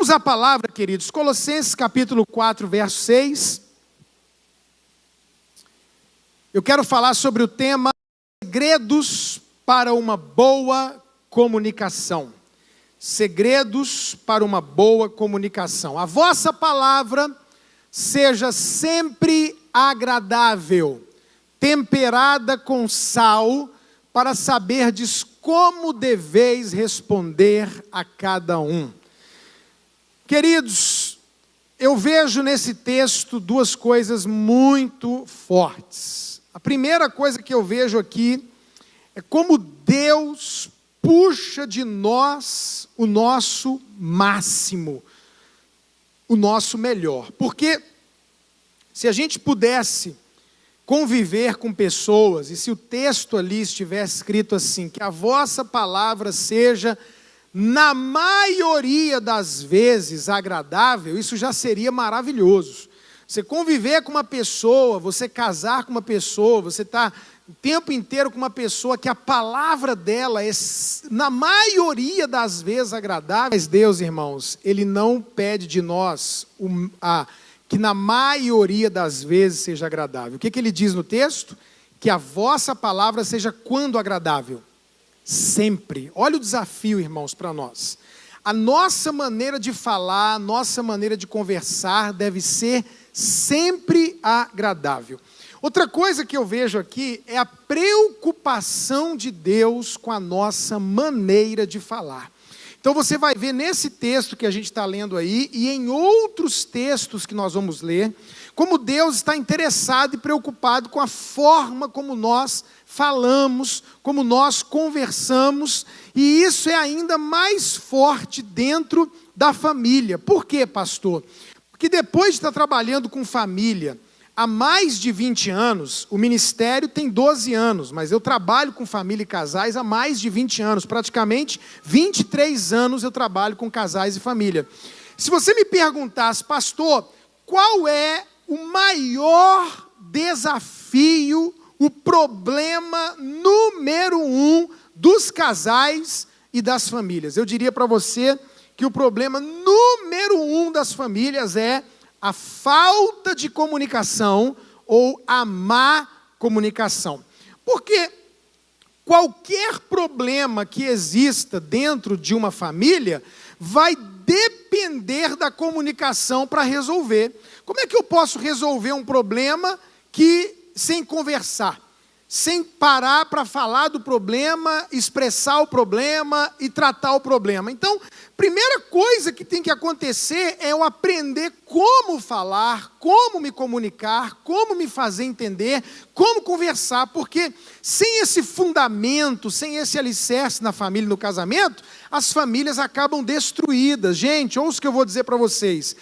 Vamos à palavra, queridos. Colossenses capítulo 4, verso 6. Eu quero falar sobre o tema segredos para uma boa comunicação. Segredos para uma boa comunicação. A vossa palavra seja sempre agradável, temperada com sal, para saberdes como deveis responder a cada um. Queridos, eu vejo nesse texto duas coisas muito fortes. A primeira coisa que eu vejo aqui é como Deus puxa de nós o nosso máximo, o nosso melhor. Porque se a gente pudesse conviver com pessoas, e se o texto ali estivesse escrito assim, que a vossa palavra seja, na maioria das vezes, agradável, isso já seria maravilhoso. Você conviver com uma pessoa, você casar com uma pessoa, você está o tempo inteiro com uma pessoa que a palavra dela é, na maioria das vezes, agradável. Mas Deus, irmãos, Ele não pede de nós que na maioria das vezes seja agradável. O que Ele diz no texto? Que a vossa palavra seja quando agradável? Sempre. Olha o desafio, irmãos, para nós. A nossa maneira de falar, a nossa maneira de conversar deve ser sempre agradável. Outra coisa que eu vejo aqui é a preocupação de Deus com a nossa maneira de falar. Então você vai ver nesse texto que a gente está lendo aí, e em outros textos que nós vamos ler, como Deus está interessado e preocupado com a forma como nós falamos, como nós conversamos, e isso é ainda mais forte dentro da família. Por quê, pastor? Porque depois de estar trabalhando com família há mais de 20 anos, o ministério tem 12 anos, mas eu trabalho com família e casais há mais de 20 anos, praticamente 23 anos eu trabalho com casais e família. Se você me perguntasse, pastor, qual é o maior desafio, o problema número 1 dos casais e das famílias? Eu diria para você que o problema número 1 das famílias é a falta de comunicação ou a má comunicação. Porque qualquer problema que exista dentro de uma família vai depender da comunicação para resolver. Como é que eu posso resolver um problema sem conversar? Sem parar para falar do problema, expressar o problema e tratar o problema. Então, primeira coisa que tem que acontecer é eu aprender como falar, como me comunicar, como me fazer entender, como conversar, porque sem esse fundamento, sem esse alicerce na família e no casamento, as famílias acabam destruídas. Gente, ouça o que eu vou dizer para vocês.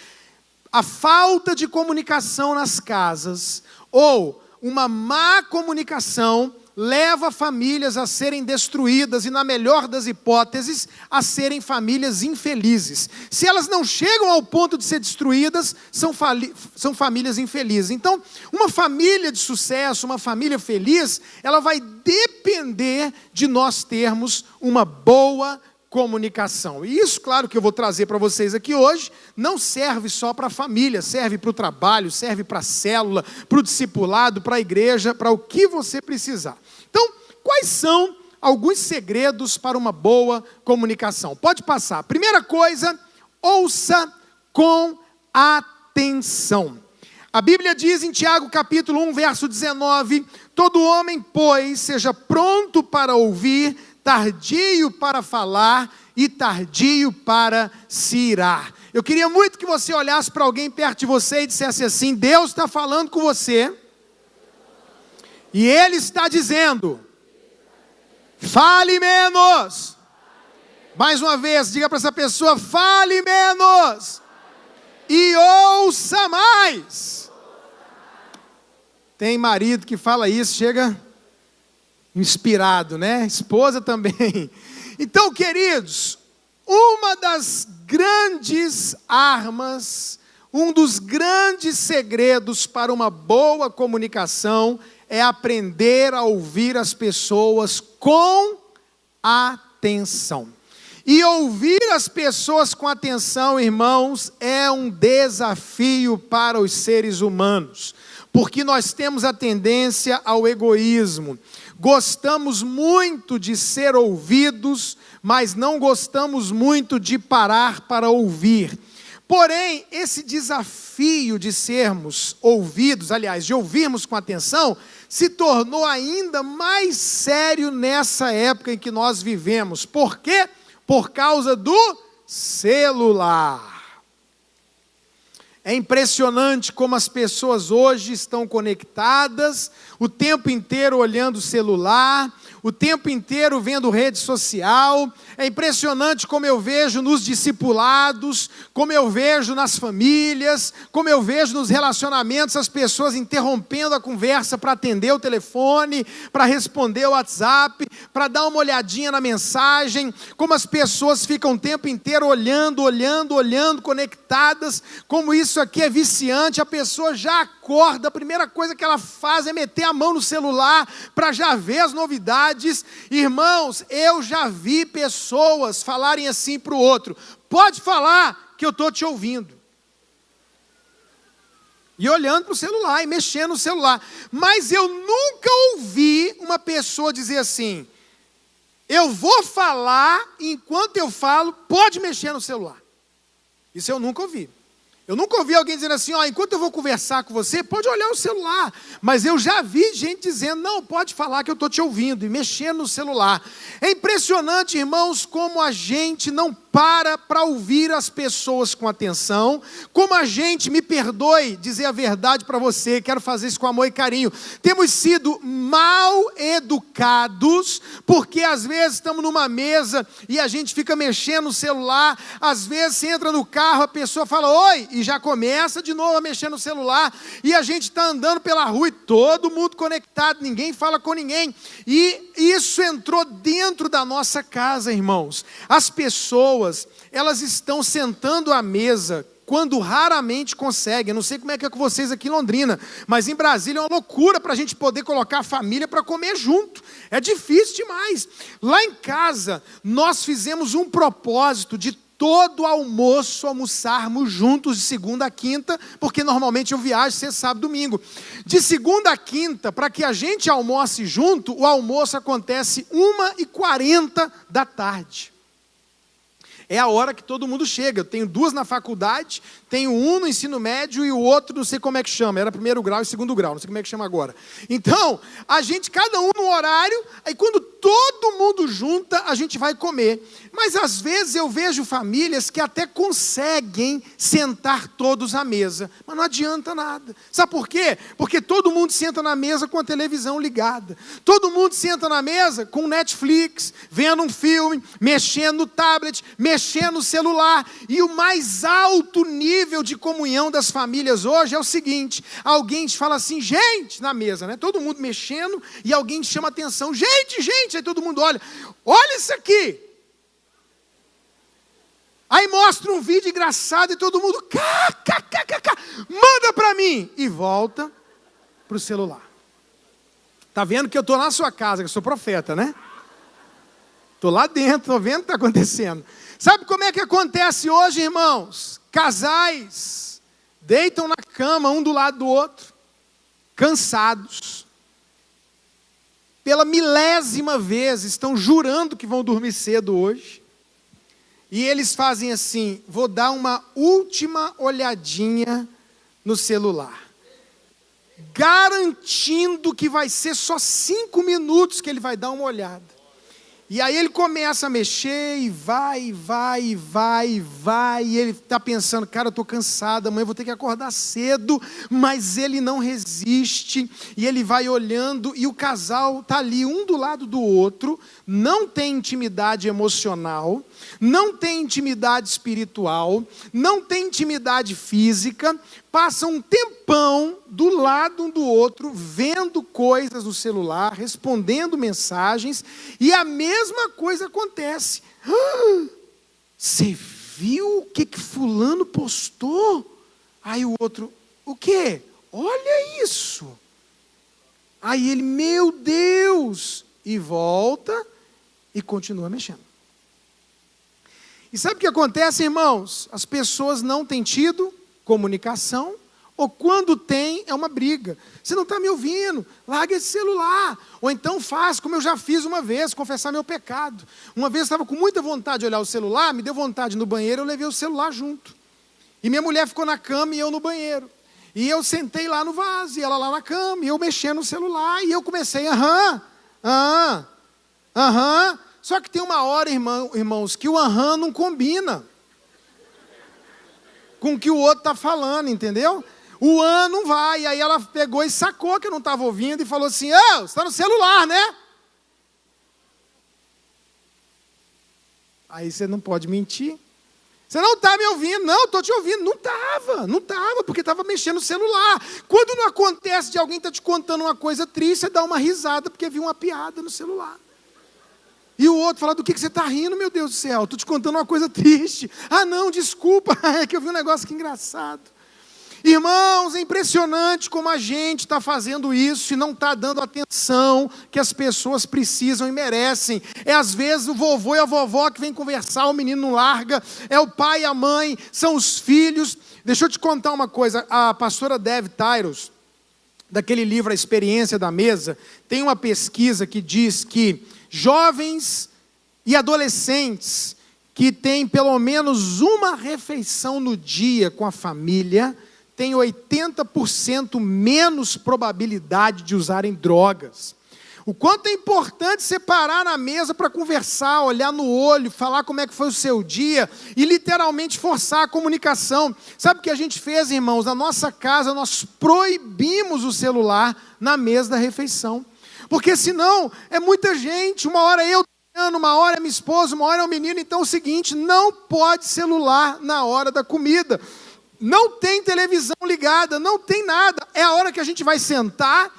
A falta de comunicação nas casas, ou uma má comunicação, leva famílias a serem destruídas e, na melhor das hipóteses, a serem famílias infelizes. Se elas não chegam ao ponto de ser destruídas, são famílias infelizes. Então, uma família de sucesso, uma família feliz, ela vai depender de nós termos uma boa comunicação. E isso, claro, que eu vou trazer para vocês aqui hoje, não serve só para a família, serve para o trabalho, serve para a célula, para o discipulado, para a igreja, para o que você precisar. Então, quais são alguns segredos para uma boa comunicação? Pode passar. Primeira coisa, ouça com atenção. A Bíblia diz em Tiago capítulo 1, verso 19, todo homem, pois, seja pronto para ouvir, tardio para falar e tardio para se irar. Eu queria muito que você olhasse para alguém perto de você e dissesse assim: Deus está falando com você e Ele está dizendo, fale menos. Mais uma vez, diga para essa pessoa, fale menos e ouça mais. Tem marido que fala isso, chega inspirado, né? Esposa também. Então, queridos, uma das grandes armas, um dos grandes segredos para uma boa comunicação é aprender a ouvir as pessoas com atenção. E ouvir as pessoas com atenção, irmãos, é um desafio para os seres humanos, porque nós temos a tendência ao egoísmo. Gostamos muito de ser ouvidos, mas não gostamos muito de parar para ouvir. Porém, esse desafio de sermos ouvidos, aliás, de ouvirmos com atenção, se tornou ainda mais sério nessa época em que nós vivemos. Por quê? Por causa do celular. É impressionante como as pessoas hoje estão conectadas, o tempo inteiro olhando o celular, o tempo inteiro vendo rede social. É impressionante como eu vejo nos discipulados, como eu vejo nas famílias, como eu vejo nos relacionamentos, as pessoas interrompendo a conversa para atender o telefone, para responder o WhatsApp, para dar uma olhadinha na mensagem, como as pessoas ficam o tempo inteiro olhando, conectadas, como isso aqui é viciante. A pessoa já acorda, a primeira coisa que ela faz é meter a mão no celular para já ver as novidades. Irmãos, eu já vi pessoas falarem assim para o outro: pode falar que eu estou te ouvindo. E olhando para o celular e mexendo no celular. Mas eu nunca ouvi uma pessoa dizer assim: eu vou falar, e enquanto eu falo, pode mexer no celular. Isso eu nunca ouvi. Eu nunca ouvi alguém dizendo assim: ó, enquanto eu vou conversar com você, pode olhar o celular. Mas eu já vi gente dizendo: não, pode falar que eu estou te ouvindo, e mexendo no celular. É impressionante, irmãos, como a gente não para ouvir as pessoas com atenção, como a gente, me perdoe dizer a verdade para você, quero fazer isso com amor e carinho, temos sido mal educados, porque às vezes estamos numa mesa e a gente fica mexendo no celular, às vezes você entra no carro, a pessoa fala oi, e já começa de novo a mexer no celular, e a gente está andando pela rua e todo mundo conectado, ninguém fala com ninguém, e isso entrou dentro da nossa casa, irmãos. As pessoas, elas estão sentando à mesa quando raramente conseguem. Eu não sei como é que é com vocês aqui em Londrina, mas em Brasília é uma loucura para a gente poder colocar a família para comer junto. É difícil demais. Lá em casa, nós fizemos um propósito de todo almoço almoçarmos juntos de segunda a quinta, porque normalmente eu viajo sexta, sábado, domingo. De segunda a quinta, para que a gente almoce junto, o almoço acontece 1h40 da tarde. É a hora que todo mundo chega. Eu tenho 2 na faculdade, tenho um no ensino médio e o outro não sei como é que chama, era 1º grau e 2º grau, não sei como é que chama agora. Então, a gente, cada um no horário, aí quando todo mundo junta, a gente vai comer. Mas às vezes eu vejo famílias que até conseguem sentar todos à mesa, mas não adianta nada. Sabe por quê? Porque todo mundo senta na mesa com a televisão ligada. Todo mundo senta na mesa com Netflix, vendo um filme, mexendo no tablet, mexendo no celular. E o mais alto nível de comunhão das famílias hoje é o seguinte: alguém te fala assim, gente, na mesa, né? Todo mundo mexendo e alguém te chama a atenção, gente, aí todo mundo olha isso aqui. Aí mostra um vídeo engraçado e todo mundo, manda para mim, e volta para o celular. Está vendo que eu estou na sua casa, que eu sou profeta, né? Estou lá dentro, estou vendo o que está acontecendo. Sabe como é que acontece hoje, irmãos? Casais deitam na cama, um do lado do outro, cansados. Pela 1000ª vez, estão jurando que vão dormir cedo hoje. E eles fazem assim: vou dar uma última olhadinha no celular. Garantindo que vai ser só 5 minutos que ele vai dar uma olhada. E aí ele começa a mexer e vai, e ele está pensando, cara, eu estou cansado, amanhã eu vou ter que acordar cedo, mas ele não resiste, e ele vai olhando, e o casal está ali, um do lado do outro, não tem intimidade emocional, não tem intimidade espiritual, não tem intimidade física, passam um tempão do lado um do outro, vendo coisas no celular, respondendo mensagens, e a mesma coisa acontece. Você viu o que fulano postou? Aí o outro, o quê? Olha isso. Aí ele, meu Deus, e volta e continua mexendo. E sabe o que acontece, irmãos? As pessoas não têm tido comunicação, ou quando tem, é uma briga. Você não está me ouvindo, larga esse celular. Ou então faz, como eu já fiz uma vez, confessar meu pecado. Uma vez eu estava com muita vontade de olhar o celular, me deu vontade no banheiro, eu levei o celular junto. E minha mulher ficou na cama e eu no banheiro. E eu sentei lá no vaso, e ela lá na cama, e eu mexendo no celular, e eu comecei, aham. Só que tem uma hora, irmãos, que o aham não combina com o que o outro está falando, entendeu? O não vai, e aí ela pegou e sacou que eu não estava ouvindo, e falou assim, você está no celular, né? Aí você não pode mentir. Você não está me ouvindo. Não, estou te ouvindo. Não estava, porque estava mexendo no celular. Quando não acontece de alguém estar te contando uma coisa triste, você dá uma risada, porque viu uma piada no celular. E o outro fala, do que você está rindo, meu Deus do céu? Estou te contando uma coisa triste. Ah, não, desculpa, é que eu vi um negócio que engraçado. Irmãos, é impressionante como a gente está fazendo isso e não está dando a atenção que as pessoas precisam e merecem. É às vezes o vovô e a vovó que vem conversar, o menino não larga, é o pai e a mãe, são os filhos. Deixa eu te contar uma coisa, a pastora Dev Tyros, daquele livro A Experiência da Mesa, tem uma pesquisa que diz que jovens e adolescentes que têm pelo menos uma refeição no dia com a família, têm 80% menos probabilidade de usarem drogas. O quanto é importante separar na mesa para conversar, olhar no olho, falar como é que foi o seu dia e literalmente forçar a comunicação. Sabe o que a gente fez, irmãos? Na nossa casa nós proibimos o celular na mesa da refeição. Porque senão é muita gente, uma hora eu, uma hora é minha esposa, uma hora é o menino. Então é o seguinte, não pode celular na hora da comida. Não tem televisão ligada, não tem nada. É a hora que a gente vai sentar,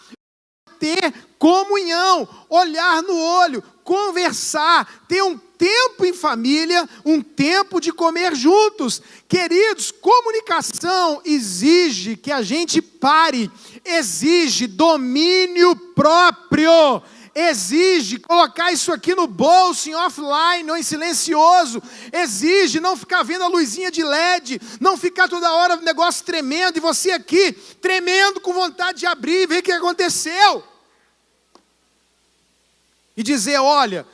ter comunhão, olhar no olho, conversar, ter um tempo em família, um tempo de comer juntos. Queridos, comunicação exige que a gente pare, exige domínio próprio. Exige colocar isso aqui no bolso, em offline ou em silencioso. Exige não ficar vendo a luzinha de LED, não ficar toda hora o negócio tremendo, e você aqui tremendo com vontade de abrir e ver o que aconteceu. E dizer, olha,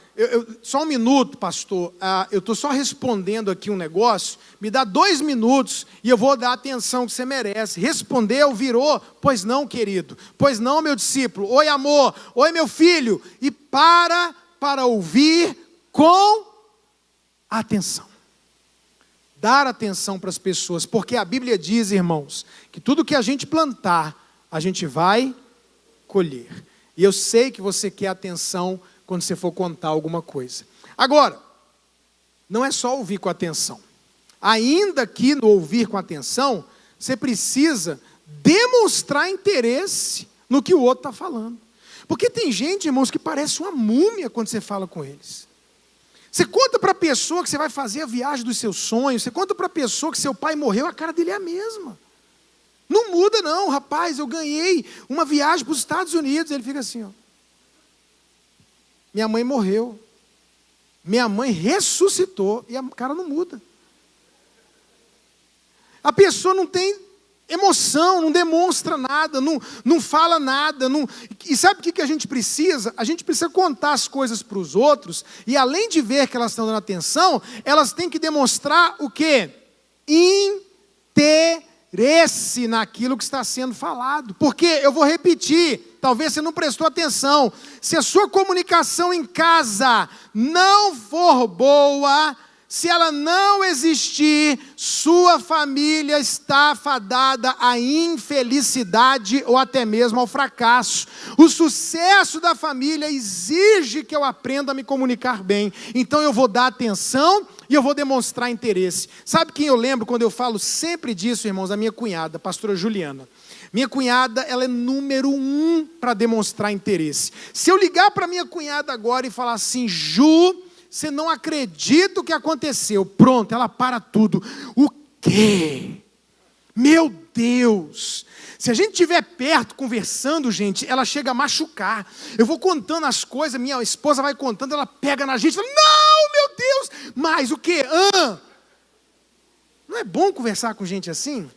só um minuto, pastor, eu estou só respondendo aqui um negócio, me dá 2 minutos e eu vou dar a atenção que você merece. Respondeu, virou, pois não, querido, pois não, meu discípulo, oi amor, oi meu filho, e para ouvir com atenção. Dar atenção para as pessoas, porque a Bíblia diz, irmãos, que tudo que a gente plantar, a gente vai colher. E eu sei que você quer atenção quando você for contar alguma coisa. Agora, não é só ouvir com atenção. Ainda que no ouvir com atenção, você precisa demonstrar interesse no que o outro está falando. Porque tem gente, irmãos, que parece uma múmia quando você fala com eles. Você conta para a pessoa que você vai fazer a viagem dos seus sonhos, você conta para a pessoa que seu pai morreu, a cara dele é a mesma. Não muda não, rapaz, eu ganhei uma viagem para os Estados Unidos. Ele fica assim, ó. Minha mãe morreu. Minha mãe ressuscitou. E a cara não muda. A pessoa não tem emoção, não demonstra nada, não fala nada. E sabe o que a gente precisa? A gente precisa contar as coisas para os outros. E além de ver que elas estão dando atenção, elas têm que demonstrar o quê? Interesse naquilo que está sendo falado. Porque, eu vou repetir, talvez você não prestou atenção, se a sua comunicação em casa não for boa, se ela não existir, sua família está fadada à infelicidade ou até mesmo ao fracasso. O sucesso da família exige que eu aprenda a me comunicar bem. Então eu vou dar atenção e eu vou demonstrar interesse. Sabe quem eu lembro quando eu falo sempre disso, irmãos? A minha cunhada, a pastora Juliana. Minha cunhada, ela é número 1 para demonstrar interesse. Se eu ligar para minha cunhada agora e falar assim, Ju, você não acredita o que aconteceu. Pronto, ela para tudo. O quê? Meu Deus! Se a gente estiver perto, conversando, gente, ela chega a machucar. Eu vou contando as coisas, minha esposa vai contando, ela pega na gente e fala, não, meu Deus! mais o quê? Não é bom conversar com gente assim?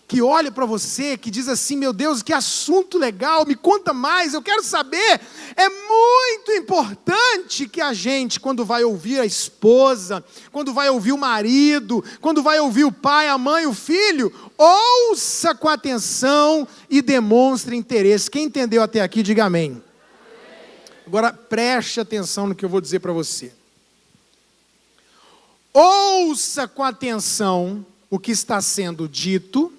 Que olha para você, que diz assim, meu Deus, que assunto legal, me conta mais, eu quero saber. É muito importante que a gente, quando vai ouvir a esposa, quando vai ouvir o marido, quando vai ouvir o pai, a mãe, o filho, ouça com atenção e demonstre interesse. Quem entendeu até aqui, diga amém. Agora preste atenção no que eu vou dizer para você. Ouça com atenção o que está sendo dito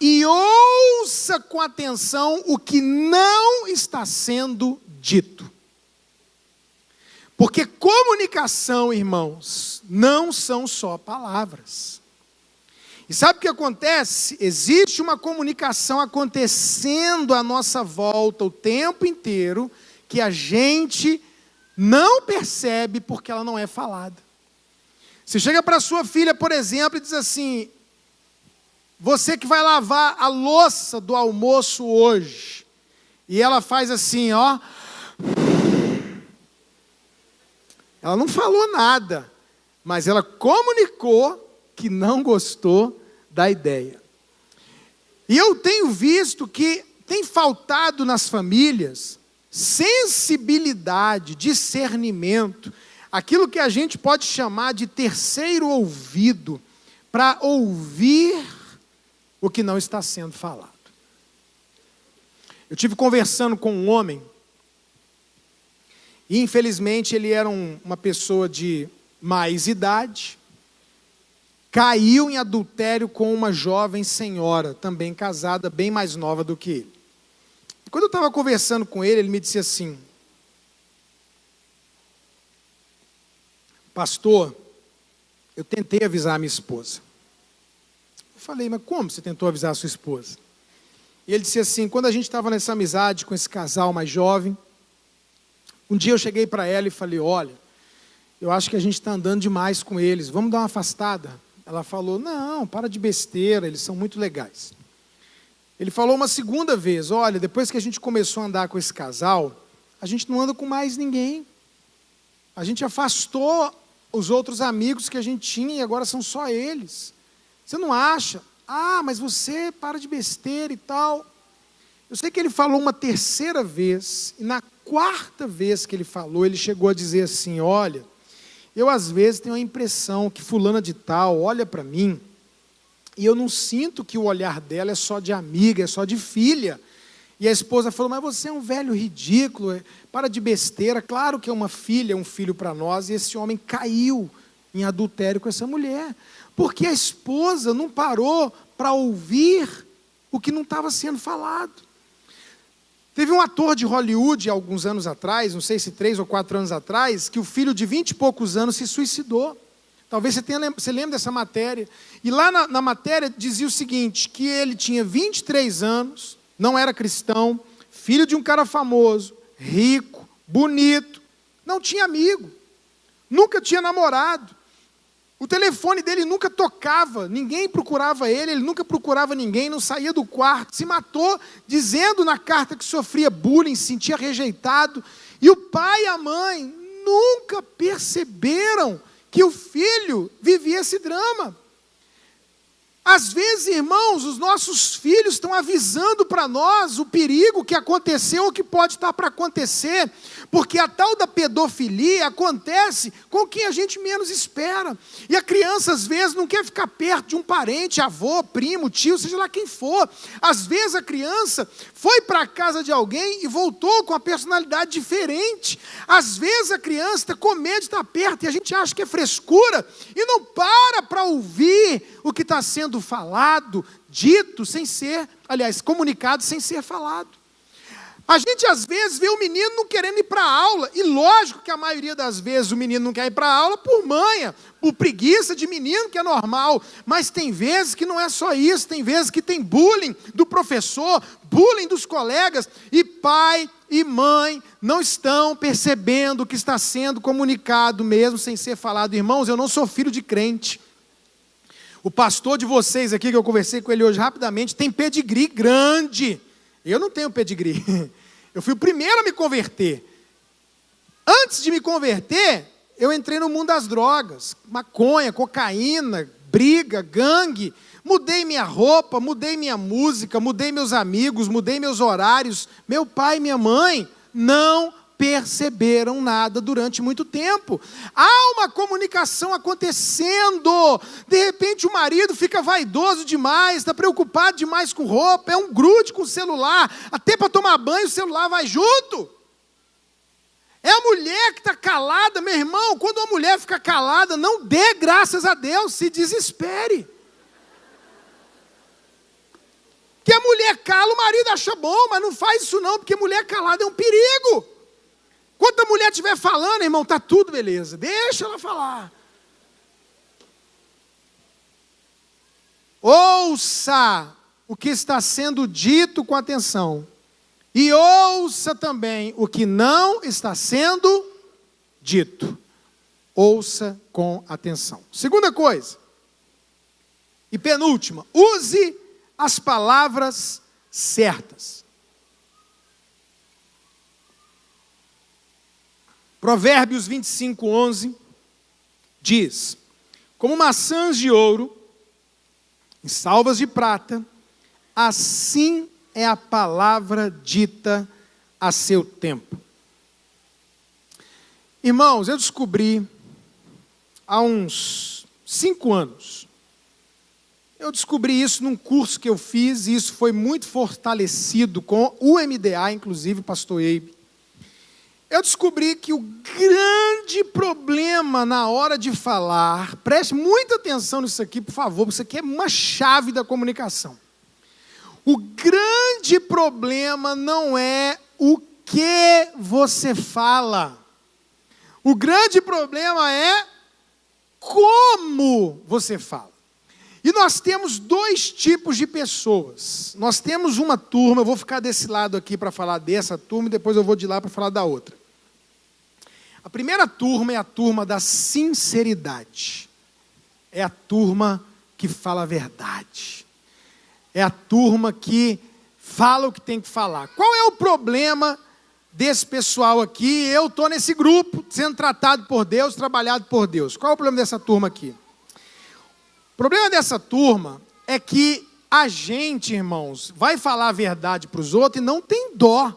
e ouça com atenção o que não está sendo dito. Porque comunicação, irmãos, não são só palavras. E sabe o que acontece? Existe uma comunicação acontecendo à nossa volta o tempo inteiro que a gente não percebe porque ela não é falada. Você chega para sua filha, por exemplo, e diz assim, você que vai lavar a louça do almoço hoje, e ela faz assim, ó, ela não falou nada, mas ela comunicou que não gostou da ideia. E eu tenho visto que tem faltado nas famílias sensibilidade, discernimento, aquilo que a gente pode chamar de terceiro ouvido, para ouvir o que não está sendo falado. Eu tive conversando com um homem, e infelizmente ele era uma pessoa de mais idade, caiu em adultério com uma jovem senhora, também casada, bem mais nova do que ele. E quando eu estava conversando com ele, ele me disse assim, pastor, eu tentei avisar a minha esposa. Eu falei, mas como você tentou avisar a sua esposa? E ele disse assim, quando a gente estava nessa amizade com esse casal mais jovem, um dia eu cheguei para ela e falei, olha, eu acho que a gente está andando demais com eles, vamos dar uma afastada? Ela falou, não, para de besteira, eles são muito legais. Ele falou uma segunda vez, olha, depois que a gente começou a andar com esse casal, a gente não anda com mais ninguém. A gente afastou os outros amigos que a gente tinha e agora são só eles. Você não acha? Ah, mas você para de besteira e tal. Eu sei que ele falou uma terceira vez, e na quarta vez que ele falou, ele chegou a dizer assim, olha, eu às vezes tenho a impressão que fulana de tal olha para mim, e eu não sinto que o olhar dela é só de amiga, é só de filha. E a esposa falou, mas você é um velho ridículo, para de besteira, claro que é uma filha, um filho para nós, e esse homem caiu em adultério com essa mulher, porque a esposa não parou para ouvir o que não estava sendo falado. Teve um ator de Hollywood, alguns anos atrás, não sei se 3 ou 4 anos atrás, que o filho de 20 e poucos anos se suicidou. Talvez você lembre dessa matéria. E lá na matéria dizia o seguinte, que ele tinha 23 anos, não era cristão, filho de um cara famoso, rico, bonito, não tinha amigo, nunca tinha namorado. O telefone dele nunca tocava, ninguém procurava ele nunca procurava ninguém, não saía do quarto, se matou dizendo na carta que sofria bullying, se sentia rejeitado. E o pai e a mãe nunca perceberam que o filho vivia esse drama. Às vezes, irmãos, os nossos filhos estão avisando para nós o perigo que aconteceu ou que pode estar para acontecer, porque a tal da pedofilia acontece com quem a gente menos espera. E a criança, às vezes, não quer ficar perto de um parente, avô, primo, tio, seja lá quem for. Às vezes, a criança foi para a casa de alguém e voltou com uma personalidade diferente. Às vezes, a criança está com medo de estar perto e a gente acha que é frescura e não para ouvir o que está sendo falado, dito, sem ser, aliás, comunicado sem ser falado. A gente às vezes vê o menino não querendo ir para a aula, e lógico que a maioria das vezes o menino não quer ir para a aula por manha, por preguiça de menino, que é normal, mas tem vezes que não é só isso, tem vezes que tem bullying do professor, bullying dos colegas, e pai e mãe não estão percebendo o que está sendo comunicado, mesmo sem ser falado. Irmãos, eu não sou filho de crente. O pastor de vocês aqui, que eu conversei com ele hoje rapidamente, tem pedigree grande. Eu não tenho pedigree. Eu fui o primeiro a me converter. Antes de me converter, eu entrei no mundo das drogas, maconha, cocaína, briga, gangue. Mudei minha roupa, mudei minha música, mudei meus amigos, mudei meus horários. Meu pai e minha mãe não perceberam nada durante muito tempo. Há uma comunicação acontecendo. De repente o marido fica vaidoso demais, está preocupado demais com roupa, é um grude com o celular, até para tomar banho o celular vai junto. É a mulher que está calada, meu irmão. Quando uma mulher fica calada, não dê graças a Deus, se desespere. Que a mulher cala, o marido acha bom, mas não faz isso não, porque mulher calada é um perigo. Quando a mulher estiver falando, irmão, está tudo beleza, deixa ela falar. Ouça o que está sendo dito com atenção. E ouça também o que não está sendo dito. Ouça com atenção. Segunda coisa, e penúltima, use as palavras certas. Provérbios 25:11 diz: como maçãs de ouro em salvas de prata, assim é a palavra dita a seu tempo. Irmãos, eu descobri há uns 5 anos. Eu descobri isso num curso que eu fiz, e isso foi muito fortalecido com o MDA, inclusive o pastor Eibe. Eu descobri que o grande problema na hora de falar, preste muita atenção nisso aqui, por favor, isso aqui é uma chave da comunicação. O grande problema não é o que você fala. O grande problema é como você fala. E nós temos 2 tipos de pessoas. Nós temos uma turma, eu vou ficar desse lado aqui para falar dessa turma, e depois eu vou de lá para falar da outra. A primeira turma é a turma da sinceridade. É a turma que fala a verdade. É a turma que fala o que tem que falar. Qual é o problema desse pessoal aqui? Eu estou nesse grupo, sendo tratado por Deus, trabalhado por Deus. Qual é o problema dessa turma aqui? O problema dessa turma é que a gente, irmãos, vai falar a verdade para os outros e não tem dó.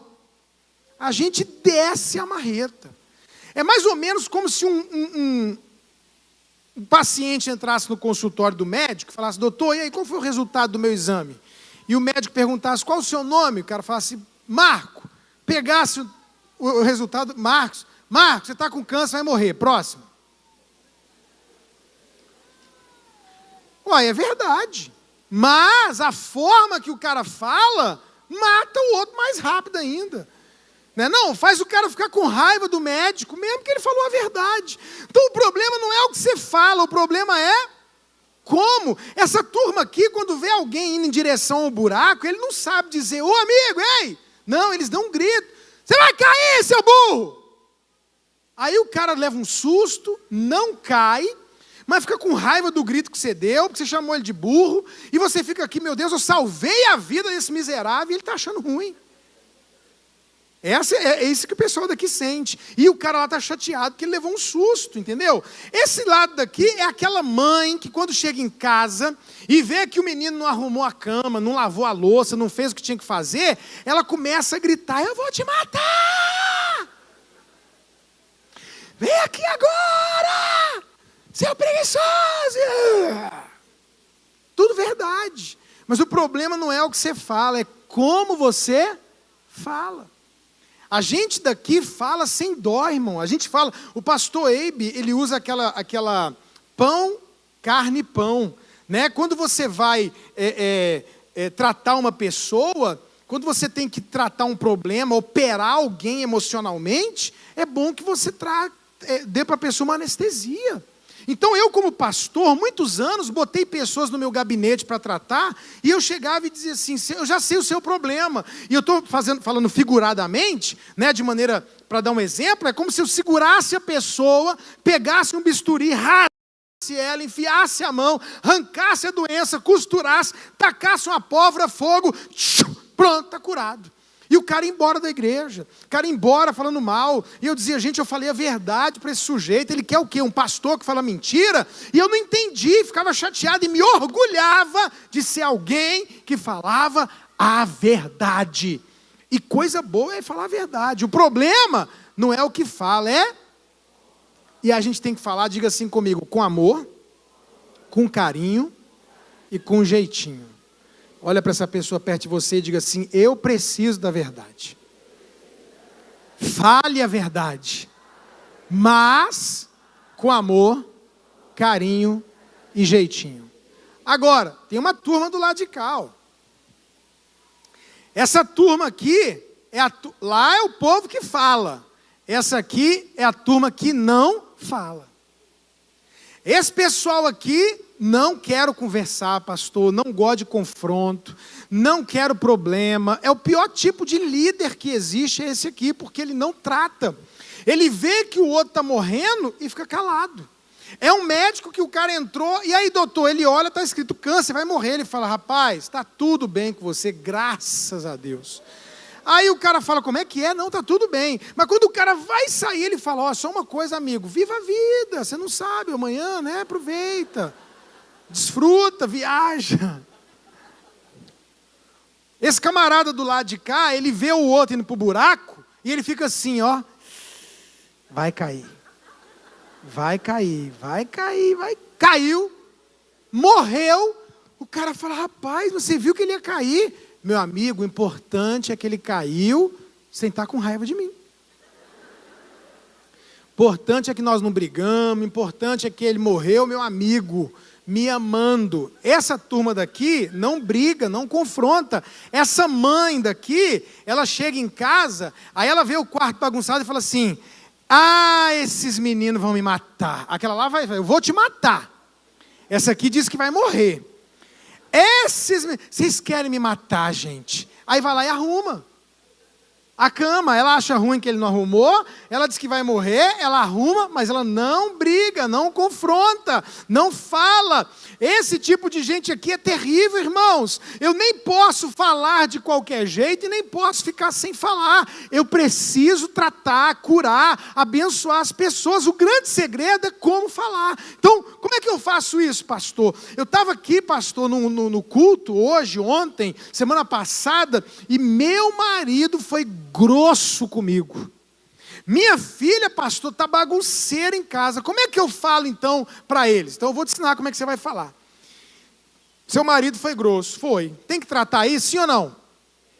A gente desce a marreta. É mais ou menos como se um paciente entrasse no consultório do médico e falasse: doutor, e aí, qual foi o resultado do meu exame? E o médico perguntasse: qual o seu nome? O cara falasse: Marco. Pegasse o resultado: Marcos, você está com câncer, vai morrer. Próximo. Ué, é verdade. Mas a forma que o cara fala mata o outro mais rápido ainda. Não, faz o cara ficar com raiva do médico, mesmo que ele falou a verdade. Então o problema não é o que você fala, o problema é como. Essa turma aqui, quando vê alguém indo em direção ao buraco, ele não sabe dizer: ô amigo, ei! Não, eles dão um grito: você vai cair, seu burro! Aí o cara leva um susto, não cai, mas fica com raiva do grito que você deu, porque você chamou ele de burro, e você fica aqui: meu Deus, eu salvei a vida desse miserável, e ele está achando ruim. É isso que o pessoal daqui sente. E o cara lá está chateado porque ele levou um susto, entendeu? Esse lado daqui é aquela mãe que, quando chega em casa e vê que o menino não arrumou a cama, não lavou a louça, não fez o que tinha que fazer, ela começa a gritar: eu vou te matar! Vem aqui agora, seu preguiçoso! Tudo verdade. Mas o problema não é o que você fala, é como você fala. A gente daqui fala sem dó, irmão. A gente fala, o pastor Eibe, ele usa aquela pão, carne, pão. Né? Quando você vai tratar uma pessoa, quando você tem que tratar um problema, operar alguém emocionalmente, é bom que você dê para a pessoa uma anestesia. Então eu, como pastor, muitos anos, botei pessoas no meu gabinete para tratar, e eu chegava e dizia assim: eu já sei o seu problema. E eu estou falando figuradamente, né, de maneira, para dar um exemplo, é como se eu segurasse a pessoa, pegasse um bisturi, rasgasse ela, enfiasse a mão, arrancasse a doença, costurasse, tacasse uma pólvora, fogo, pronto, está curado. E o cara ia embora da igreja, o cara ia embora falando mal. E eu dizia, gente, eu falei a verdade para esse sujeito. Ele quer o quê? Um pastor que fala mentira? E eu não entendi, ficava chateado e me orgulhava de ser alguém que falava a verdade. E coisa boa é falar a verdade. O problema não é o que fala, é... E a gente tem que falar, diga assim comigo, com amor, com carinho e com jeitinho. Olha para essa pessoa perto de você e diga assim, eu preciso da verdade. Fale a verdade, mas com amor, carinho e jeitinho. Agora, tem uma turma do lado de cá. Ó. Essa turma aqui, lá é o povo que fala. Essa aqui é a turma que não fala. Esse pessoal aqui, não quero conversar, pastor, não gosto de confronto, não quero problema. É o pior tipo de líder que existe, é esse aqui, porque ele não trata. Ele vê que o outro está morrendo e fica calado. É um médico que o cara entrou, e aí doutor, ele olha, está escrito câncer, vai morrer. Ele fala, rapaz, está tudo bem com você, graças a Deus. Aí o cara fala, como é que é? Não, está tudo bem. Mas quando o cara vai sair, ele fala, ó, só uma coisa, amigo, viva a vida, você não sabe, amanhã, né, aproveita. Desfruta, viaja. Esse camarada do lado de cá, ele vê o outro indo para o buraco, e ele fica assim, ó, vai cair, vai cair, vai cair, vai... Caiu, morreu, o cara fala, rapaz, você viu que ele ia cair? Meu amigo, o importante é que ele caiu sem estar com raiva de mim. Importante é que nós não brigamos, importante é que ele morreu, meu amigo, me amando. Essa turma daqui não briga, não confronta. Essa mãe daqui, ela chega em casa, aí ela vê o quarto bagunçado e fala assim, ah, esses meninos vão me matar. Aquela lá vai, eu vou te matar. Essa aqui diz que vai morrer. Vocês querem me matar, gente. Aí vai lá e arruma a cama. Ela acha ruim que ele não arrumou, ela diz que vai morrer, ela arruma, mas ela não briga, não confronta, não fala. Esse tipo de gente aqui é terrível, irmãos. Eu nem posso falar de qualquer jeito e nem posso ficar sem falar. Eu preciso tratar, curar, abençoar as pessoas. O grande segredo é como falar. Então, como é que eu faço isso, pastor? Eu estava aqui, pastor, no culto, hoje, ontem, semana passada, e meu marido foi grosso comigo. Minha filha, pastor, está bagunceira em casa. Como é que eu falo, então, para eles? Então, eu vou te ensinar como é que você vai falar. Seu marido foi grosso. Foi. Tem que tratar isso, sim ou não?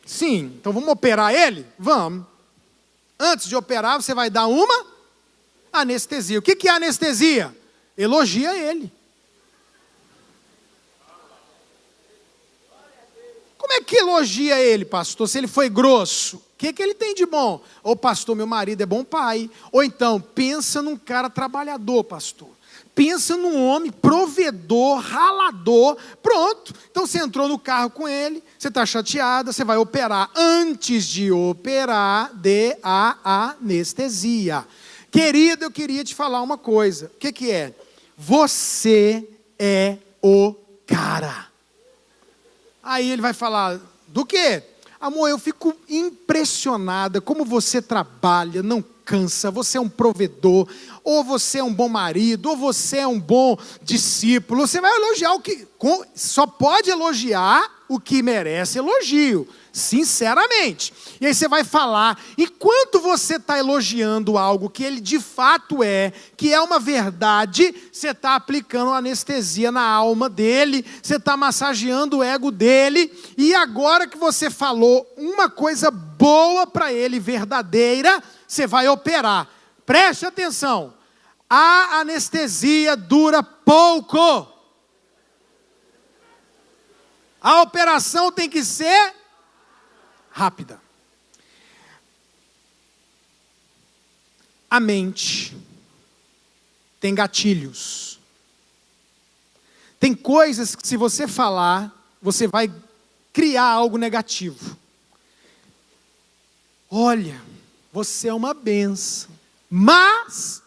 Sim. Então, vamos operar ele? Vamos. Antes de operar, você vai dar uma anestesia. O que é anestesia? Elogia ele. Como é que elogia ele, pastor, se ele foi grosso? O que ele tem de bom? Ô pastor, meu marido é bom pai. Ou então, pensa num cara trabalhador, pastor. Pensa num homem provedor, ralador. Pronto. Então você entrou no carro com ele, você está chateada, você vai operar. Antes de operar, dê a anestesia. Querido, eu queria te falar uma coisa. O que é? Você é o cara. Aí ele vai falar, do quê? Amor, eu fico impressionada como você trabalha, não cansa, você é um provedor, ou você é um bom marido, ou você é um bom discípulo. Você vai elogiar o que... Só pode elogiar o que merece elogio, sinceramente. E aí você vai falar, enquanto você está elogiando algo que ele de fato é, que é uma verdade, você está aplicando anestesia na alma dele, você está massageando o ego dele, e agora que você falou uma coisa boa para ele, verdadeira, você vai operar. Preste atenção, a anestesia dura pouco. A operação tem que ser rápida. A mente tem gatilhos. Tem coisas que se você falar, você vai criar algo negativo. Olha, você é uma bênção. Mas,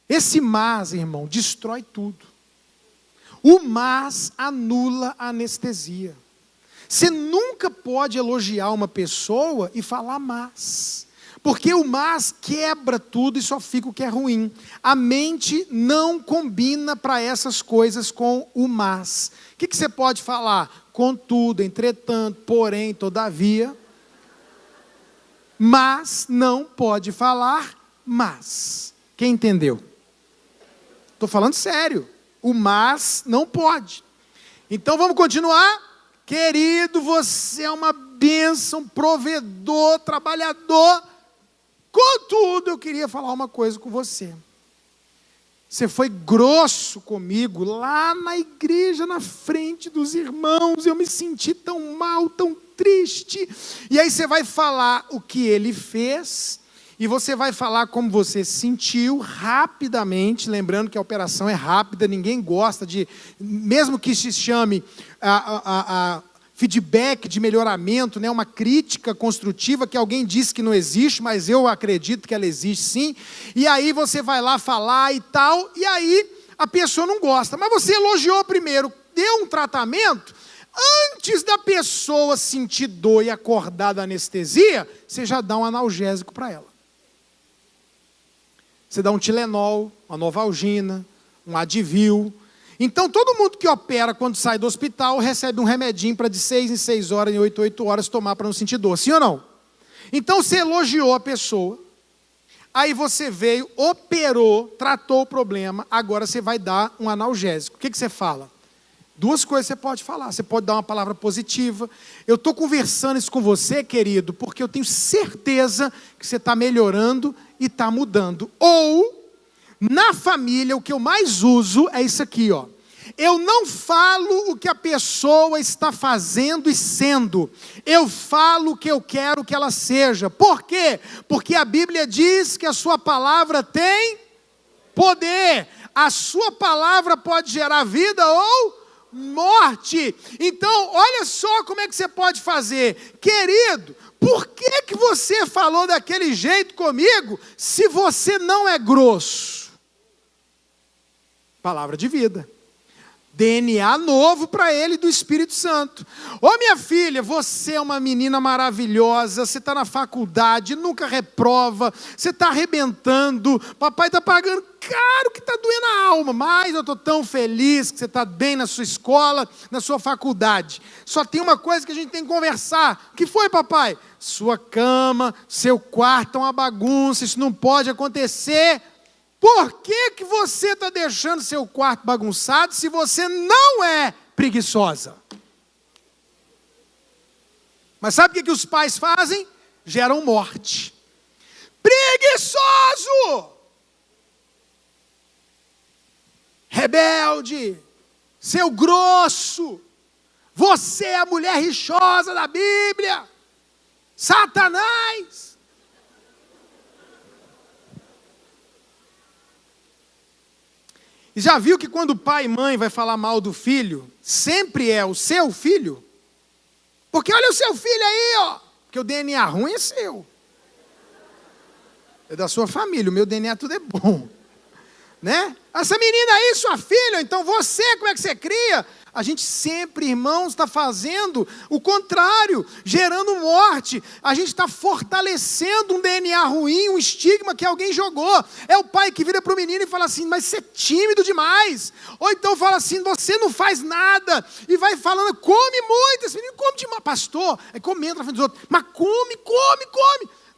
esse mas, irmão, destrói tudo. O mas anula a anestesia. Você nunca pode elogiar uma pessoa e falar mas. Porque o mas quebra tudo e só fica o que é ruim. A mente não combina para essas coisas com o mas. O que você pode falar? Contudo, entretanto, porém, todavia. Mas não pode falar mas. Quem entendeu? Estou falando sério. O mas não pode. Então vamos continuar? Querido, você é uma bênção, provedor, trabalhador. Contudo, eu queria falar uma coisa com você. Você foi grosso comigo lá na igreja, na frente dos irmãos. Eu me senti tão mal, tão triste. E aí você vai falar o que ele fez. E você vai falar como você se sentiu rapidamente. Lembrando que a operação é rápida. Ninguém gosta de... Mesmo que se chame feedback de melhoramento, né, uma crítica construtiva que alguém disse que não existe, mas eu acredito que ela existe sim. E aí você vai lá falar e tal, e aí a pessoa não gosta. Mas você elogiou primeiro, deu um tratamento, antes da pessoa sentir dor e acordar da anestesia, você já dá um analgésico para ela. Você dá um Tilenol, uma Novalgina, um Advil. Então, todo mundo que opera quando sai do hospital recebe um remedinho para de 6 em 6 horas, em 8 em 8 horas tomar para não sentir dor. Sim ou não? Então, você elogiou a pessoa, aí você veio, operou, tratou o problema, agora você vai dar um analgésico. O que você fala? Duas coisas você pode falar. Você pode dar uma palavra positiva. Eu estou conversando isso com você, querido, porque eu tenho certeza que você está melhorando e está mudando. Ou, na família, o que eu mais uso é isso aqui, ó. Eu não falo o que a pessoa está fazendo e sendo. Eu falo o que eu quero que ela seja. Por quê? Porque a Bíblia diz que a sua palavra tem poder. A sua palavra pode gerar vida ou morte. Então, olha só como é que você pode fazer. Querido, por que você falou daquele jeito comigo se você não é grosso? Palavra de vida. DNA novo para ele do Espírito Santo. Ô minha filha, você é uma menina maravilhosa, você está na faculdade, nunca reprova, você está arrebentando, papai está pagando caro que está doendo a alma, mas eu estou tão feliz que você está bem na sua escola, na sua faculdade. Só tem uma coisa que a gente tem que conversar. O que foi, papai? Sua cama, seu quarto é uma bagunça, isso não pode acontecer. Por que você está deixando seu quarto bagunçado se você não é preguiçosa? Mas sabe o que os pais fazem? Geram morte. Preguiçoso! Rebelde! Seu grosso! Você é a mulher rixosa da Bíblia! Satanás! E já viu que quando pai e mãe vai falar mal do filho, sempre é o seu filho? Porque olha o seu filho aí, ó. Porque o DNA ruim é seu. É da sua família, o meu DNA tudo é bom. Né? Essa menina aí, sua filha, então você, como é que você cria? A gente sempre, irmãos, está fazendo o contrário, gerando morte. A gente está fortalecendo um DNA ruim, um estigma que alguém jogou. É o pai que vira para o menino e fala assim, mas você é tímido demais. Ou então fala assim, você não faz nada. E vai falando, come muito. Esse menino come demais. Pastor, aí comenta na frente dos outros. Mas come.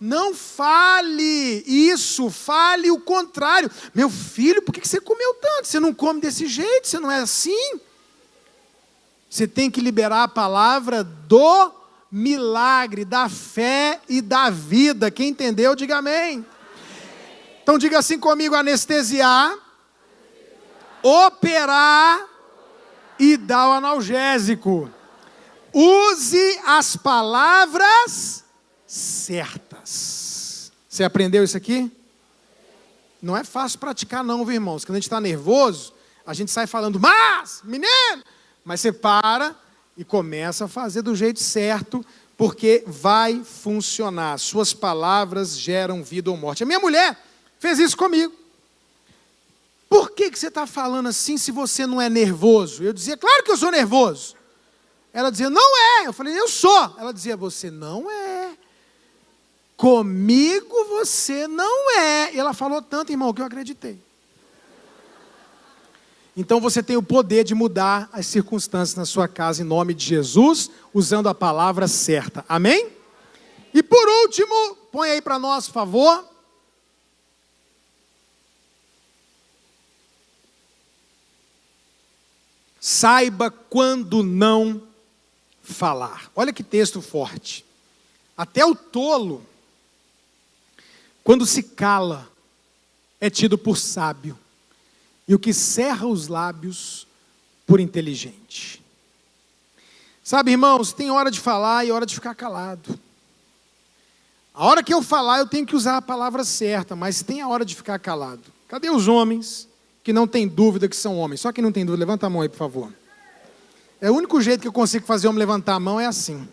Não fale isso, fale o contrário. Meu filho, por que você comeu tanto? Você não come desse jeito, você não é assim? Você tem que liberar a palavra do milagre, da fé e da vida. Quem entendeu, diga amém. Então diga assim comigo, anestesiar, operar e dar o analgésico. Use as palavras certas. Você aprendeu isso aqui? Não é fácil praticar não, viu, irmãos? Quando a gente está nervoso, a gente sai falando, mas, menino... Mas você para e começa a fazer do jeito certo, porque vai funcionar. Suas palavras geram vida ou morte. A minha mulher fez isso comigo. Por que você está falando assim se você não é nervoso? Eu dizia, claro que eu sou nervoso. Ela dizia, não é. Eu falei, eu sou. Ela dizia, você não é. Comigo você não é. E ela falou tanto, irmão, que eu acreditei. Então você tem o poder de mudar as circunstâncias na sua casa em nome de Jesus, usando a palavra certa. Amém? E por último, põe aí para nós, por favor. Saiba quando não falar. Olha que texto forte. Até o tolo, quando se cala, é tido por sábio, e o que cerra os lábios, por inteligente. Sabe, irmãos, tem hora de falar e hora de ficar calado. A hora que eu falar, eu tenho que usar a palavra certa, mas tem a hora de ficar calado. Cadê os homens que não tem dúvida que são homens? Só quem não tem dúvida, levanta a mão aí, por favor. É o único jeito que eu consigo fazer o homem levantar a mão é assim.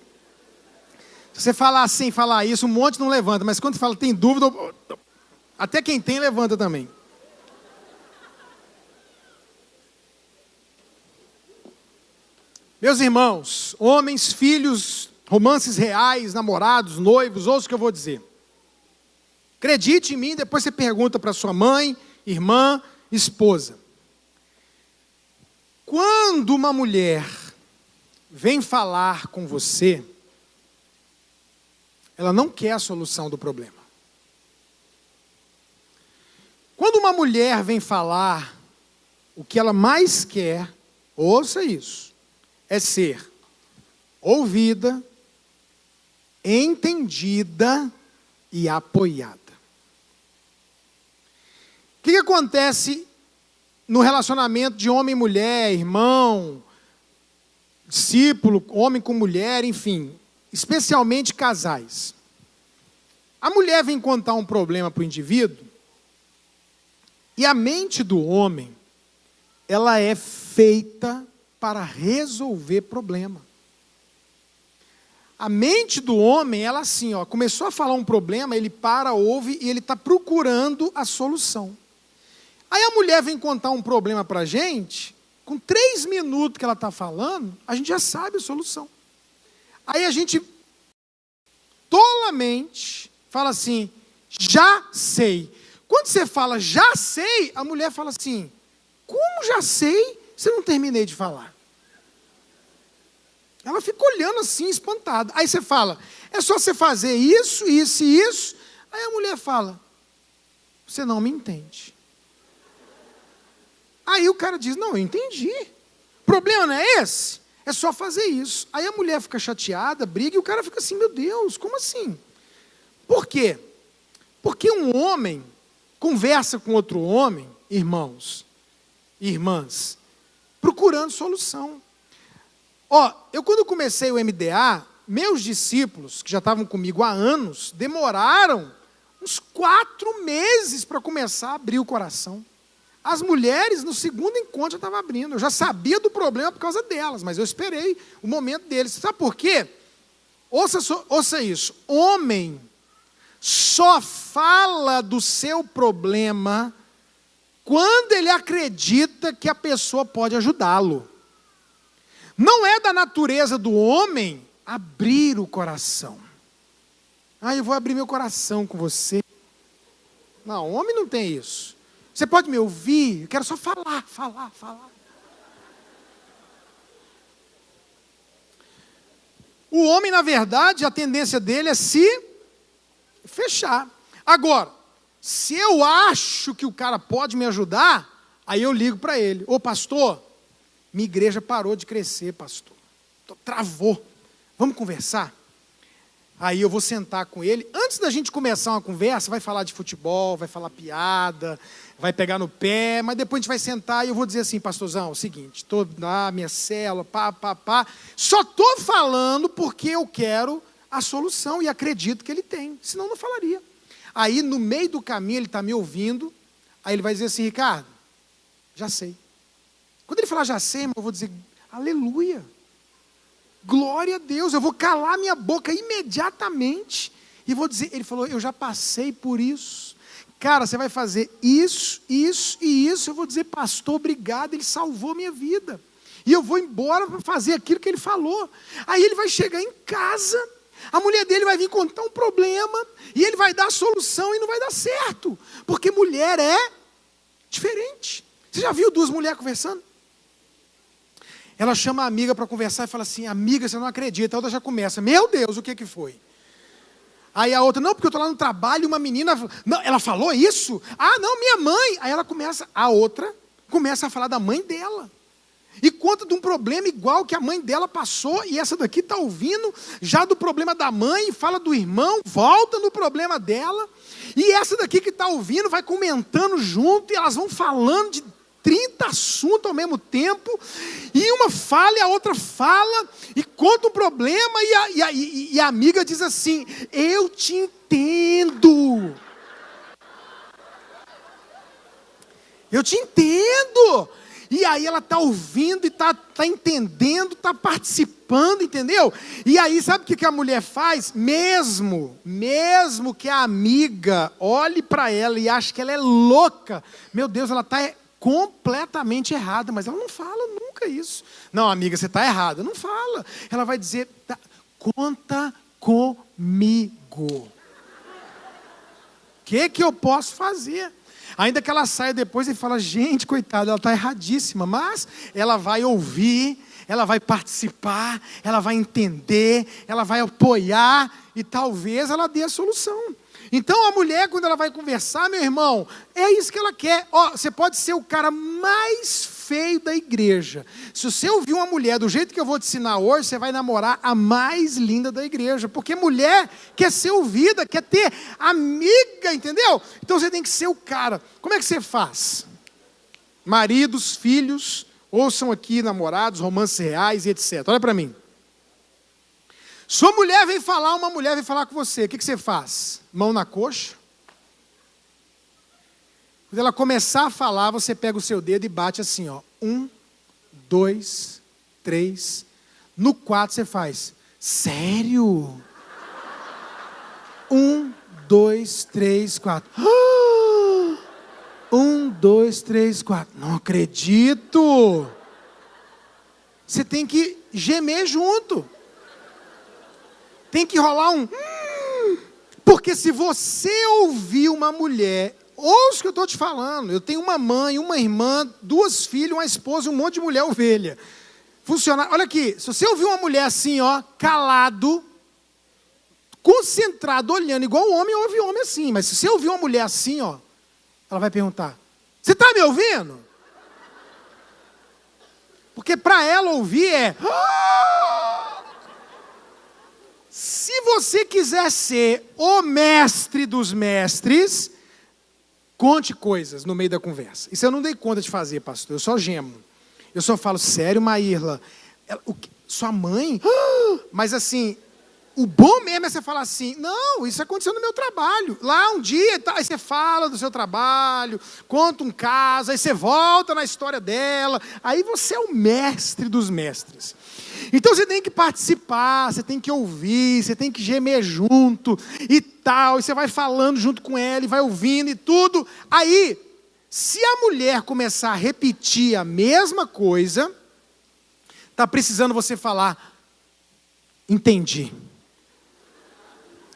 Se você falar assim, falar isso, um monte não levanta, mas quando você fala tem dúvida, até quem tem levanta também. Meus irmãos, homens, filhos, romances reais, namorados, noivos, ouça o que eu vou dizer. Acredite em mim, depois você pergunta para sua mãe, irmã, esposa. Quando uma mulher vem falar com você, ela não quer a solução do problema. Quando uma mulher vem falar, o que ela mais quer, ouça isso, é ser ouvida, entendida e apoiada. O que acontece no relacionamento de homem e mulher, irmão, discípulo, homem com mulher, enfim, especialmente casais? A mulher vem contar um problema para o indivíduo, e a mente do homem, ela é feita para resolver problema. A mente do homem, ela assim, começou a falar um problema, ele para, ouve e ele está procurando a solução. Aí a mulher vem contar um problema para a gente, com 3 minutos que ela está falando, a gente já sabe a solução. Aí a gente, tolamente, fala assim, já sei. Quando você fala já sei, a mulher fala assim, como já sei? Se eu não terminei de falar. Ela fica olhando assim, espantada. Aí você fala, é só você fazer isso, isso e isso. Aí a mulher fala, você não me entende. Aí o cara diz, não, eu entendi. O problema não é esse? É só fazer isso. Aí a mulher fica chateada, briga, e o cara fica assim, meu Deus, como assim? Por quê? Porque um homem conversa com outro homem, irmãos, irmãs, procurando solução. Eu quando comecei o MDA, meus discípulos, que já estavam comigo há anos, demoraram uns 4 meses para começar a abrir o coração. As mulheres, no segundo encontro, já estavam abrindo. Eu já sabia do problema por causa delas, mas eu esperei o momento deles. Sabe por quê? Ouça isso. Homem só fala do seu problema quando ele acredita que a pessoa pode ajudá-lo. Não é da natureza do homem abrir o coração. Eu vou abrir meu coração com você. Não, o homem não tem isso. Você pode me ouvir? Eu quero só falar. O homem, na verdade, a tendência dele é se fechar. Agora, se eu acho que o cara pode me ajudar, aí eu ligo para ele. Ô pastor, minha igreja parou de crescer, pastor. Travou. Vamos conversar? Aí eu vou sentar com ele. Antes da gente começar uma conversa, vai falar de futebol, vai falar piada, vai pegar no pé, mas depois a gente vai sentar e eu vou dizer assim, pastorzão, é o seguinte, estou na minha célula, só estou falando porque eu quero a solução e acredito que ele tem, senão não falaria. Aí no meio do caminho ele está me ouvindo, aí ele vai dizer assim, Ricardo, já sei. Quando ele falar já sei, eu vou dizer, aleluia. Glória a Deus, eu vou calar minha boca imediatamente e vou dizer, ele falou, eu já passei por isso. Cara, você vai fazer isso, isso e isso. Eu vou dizer, pastor, obrigado, ele salvou minha vida. E eu vou embora para fazer aquilo que ele falou. Aí ele vai chegar em casa, a mulher dele vai vir contar um problema, e ele vai dar a solução e não vai dar certo. Porque mulher é diferente. Você já viu duas mulheres conversando? Ela chama a amiga para conversar e fala assim: amiga, você não acredita. A outra já começa: meu Deus, o que foi? Aí a outra: não, porque eu estou lá no trabalho e uma menina... Não, ela falou isso? Ah, não, minha mãe. Aí a outra começa a falar da mãe dela. E conta de um problema igual que a mãe dela passou, e essa daqui está ouvindo já do problema da mãe, fala do irmão, volta no problema dela. E essa daqui que está ouvindo vai comentando junto, e elas vão falando de 30 assuntos ao mesmo tempo, e uma fala e a outra fala, e conta um problema, e a amiga diz assim: eu te entendo. Eu te entendo. E aí ela está ouvindo e está entendendo, está participando, entendeu? E aí sabe o que a mulher faz? Mesmo que a amiga olhe para ela e ache que ela é louca, meu Deus, ela está completamente errada, mas ela não fala nunca isso. Não, amiga, você está errada. Não fala. Ela vai dizer: tá, conta comigo. O que eu posso fazer? Ainda que ela saia depois e fala: gente, coitada, ela está erradíssima. Mas ela vai ouvir, ela vai participar, ela vai entender, ela vai apoiar e talvez ela dê a solução. Então a mulher, quando ela vai conversar, meu irmão, é isso que ela quer. Ó, você pode ser o cara mais feio da igreja. Se você ouvir uma mulher do jeito que eu vou te ensinar hoje, você vai namorar a mais linda da igreja. Porque mulher quer ser ouvida, quer ter amiga, entendeu? Então você tem que ser o cara. Como é que você faz? Maridos, filhos, ouçam aqui, namorados, romances reais e etc. Olha para mim. Sua mulher vem falar, uma mulher vem falar com você, o que você faz? Mão na coxa. Quando ela começar a falar, você pega o seu dedo e bate assim, ó. 1, 2, 3. No 4 você faz: sério? 1, 2, 3, 4. 1, 2, 3, 4. Não acredito. Você tem que gemer junto. Tem que rolar um... Porque se você ouvir uma mulher... Ouça o que eu estou te falando. Eu tenho uma mãe, uma irmã, 2 filhas, uma esposa e um monte de mulher ovelha. Funciona. Olha aqui. Se você ouvir uma mulher assim, ó, calado, concentrado, olhando, igual o homem, ouve homem assim. Mas se você ouvir uma mulher assim, ó, ela vai perguntar: você está me ouvindo? Porque para ela ouvir é... Se você quiser ser o mestre dos mestres, conte coisas no meio da conversa. Isso eu não dei conta de fazer, pastor. Eu só gemo. Eu só falo: sério, Maírla? Sua mãe? Mas assim, o bom mesmo é você falar assim: não, isso aconteceu no meu trabalho. Lá um dia, aí você fala do seu trabalho, conta um caso, aí você volta na história dela. Aí você é o mestre dos mestres. Então você tem que participar, você tem que ouvir, você tem que gemer junto e tal, e você vai falando junto com ela e vai ouvindo e tudo. Aí, se a mulher começar a repetir a mesma coisa, está precisando você falar: entendi.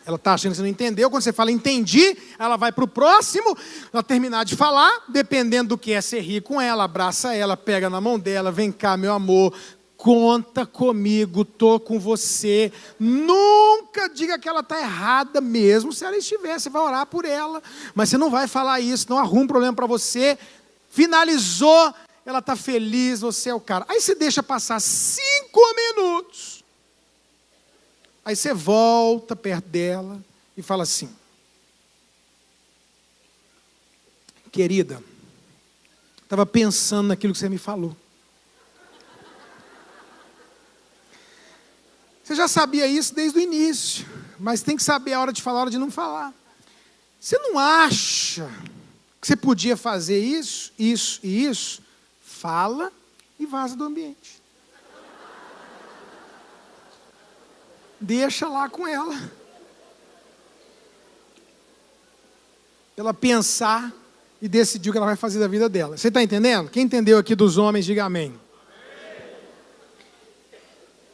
Ela está achando que você não entendeu. Quando você fala entendi, ela vai para o próximo. Ela terminar de falar, dependendo do que é, você ri com ela, abraça ela, pega na mão dela: vem cá, meu amor, conta comigo, estou com você. Nunca diga que ela está errada, mesmo se ela estiver. Você vai orar por ela, mas você não vai falar isso, não arruma um problema para você. Finalizou, ela está feliz, você é o cara. Aí você deixa passar 5 minutos. Aí você volta perto dela e fala assim: querida, estava pensando naquilo que você me falou. Você já sabia isso desde o início, mas tem que saber a hora de falar, a hora de não falar. Você não acha que você podia fazer isso, isso e isso? Fala e vaza do ambiente. Deixa lá com ela. Ela pensar e decidir o que ela vai fazer da vida dela. Você está entendendo? Quem entendeu aqui dos homens, diga amém.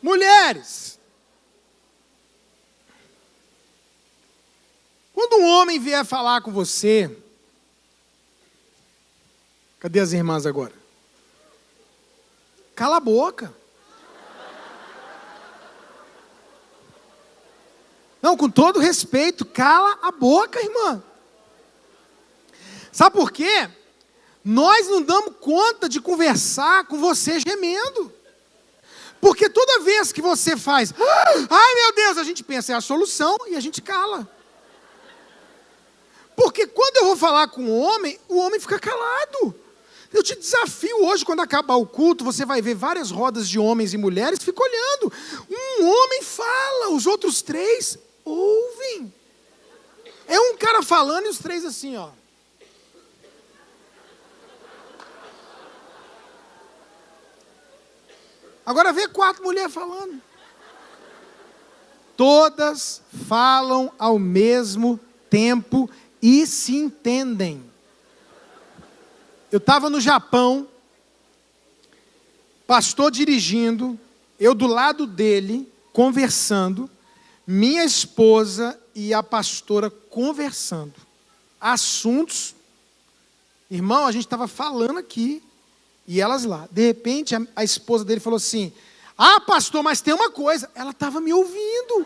Mulheres, quando um homem vier falar com você, cadê as irmãs agora? Cala a boca. Não, com todo respeito, cala a boca, irmã. Sabe por quê? Nós não damos conta de conversar com você gemendo. Porque toda vez que você faz, ai meu Deus, a gente pensa, é a solução e a gente cala. Porque quando eu vou falar com o homem fica calado. Eu te desafio hoje, quando acabar o culto, você vai ver várias rodas de homens e mulheres, fica olhando. Um homem fala, os outros 3 ouvem. É um cara falando e os 3 assim, ó. Agora vê 4 mulheres falando. Todas falam ao mesmo tempo e se entendem. Eu estava no Japão, pastor dirigindo, eu do lado dele, conversando, minha esposa e a pastora conversando. Assuntos, irmão, a gente estava falando aqui, e elas lá. De repente, a esposa dele falou assim, pastor, mas tem uma coisa. Ela estava me ouvindo.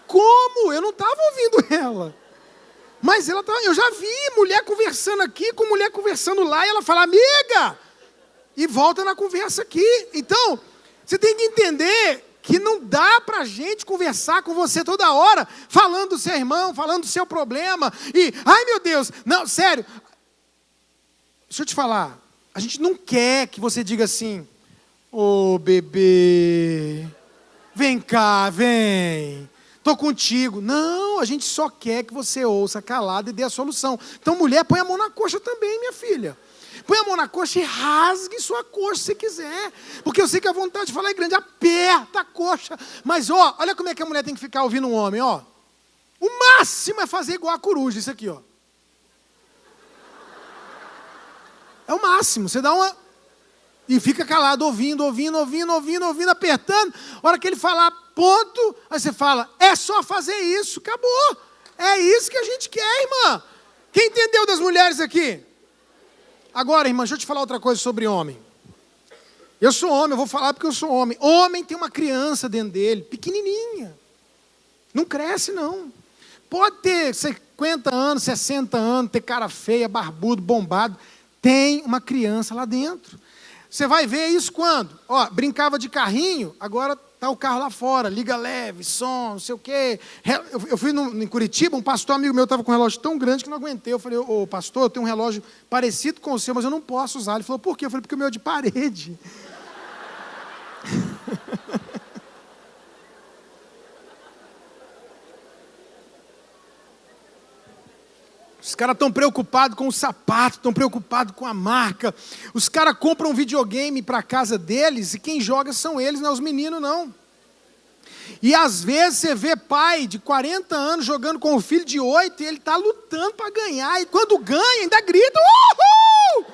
Como? Eu não estava ouvindo ela. Mas ela estava, eu já vi mulher conversando aqui, com mulher conversando lá, e ela fala, amiga, e volta na conversa aqui. Então, você tem que entender que não dá para a gente conversar com você toda hora, falando do seu irmão, falando do seu problema, e, ai meu Deus, não, sério. Deixa eu te falar, a gente não quer que você diga assim, ô bebê, vem cá, vem, estou contigo. Não, a gente só quer que você ouça calado e dê a solução. Então mulher, põe a mão na coxa também, minha filha. Põe a mão na coxa e rasgue sua coxa se quiser. Porque eu sei que a vontade de falar é grande, aperta a coxa. Mas olha como é que a mulher tem que ficar ouvindo um homem, ó. O máximo é fazer igual a coruja, isso aqui, ó. É o máximo, você dá uma... E fica calado, ouvindo, apertando. A hora que ele falar ponto, aí você fala, é só fazer isso, acabou. É isso que a gente quer, irmã. Quem entendeu das mulheres aqui? Agora, irmã, deixa eu te falar outra coisa sobre homem. Eu sou homem, eu vou falar porque eu sou homem. Homem tem uma criança dentro dele, pequenininha. Não cresce, não. Pode ter 50 anos, 60 anos, ter cara feia, barbudo, bombado. Tem uma criança lá dentro. Você vai ver isso quando? Brincava de carrinho, agora está o carro lá fora, liga leve, som, não sei o quê. Eu fui em Curitiba, um pastor amigo meu estava com um relógio tão grande que não aguentei. Eu falei, ô pastor, eu tenho um relógio parecido com o seu, mas eu não posso usar. Ele falou, por quê? Eu falei, porque o meu é de parede. Os caras estão preocupados com o sapato, estão preocupados com a marca. Os caras compram um videogame para a casa deles e quem joga são eles, não é os meninos, não. E às vezes você vê pai de 40 anos jogando com o filho de 8 e ele está lutando para ganhar. E quando ganha, ainda grita, uhul!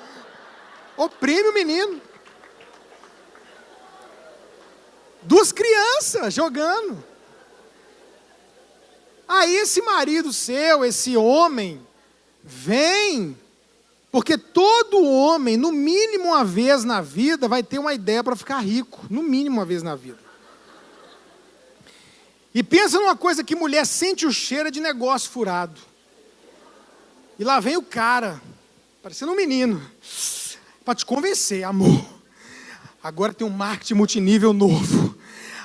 Oprime o menino. 2 crianças jogando. Aí esse marido seu, esse homem... Vem, porque todo homem, no mínimo uma vez na vida, vai ter uma ideia para ficar rico, no mínimo uma vez na vida. E pensa numa coisa que mulher sente o cheiro de negócio furado. E lá vem o cara, parecendo um menino, para te convencer, amor. Agora tem um marketing multinível novo.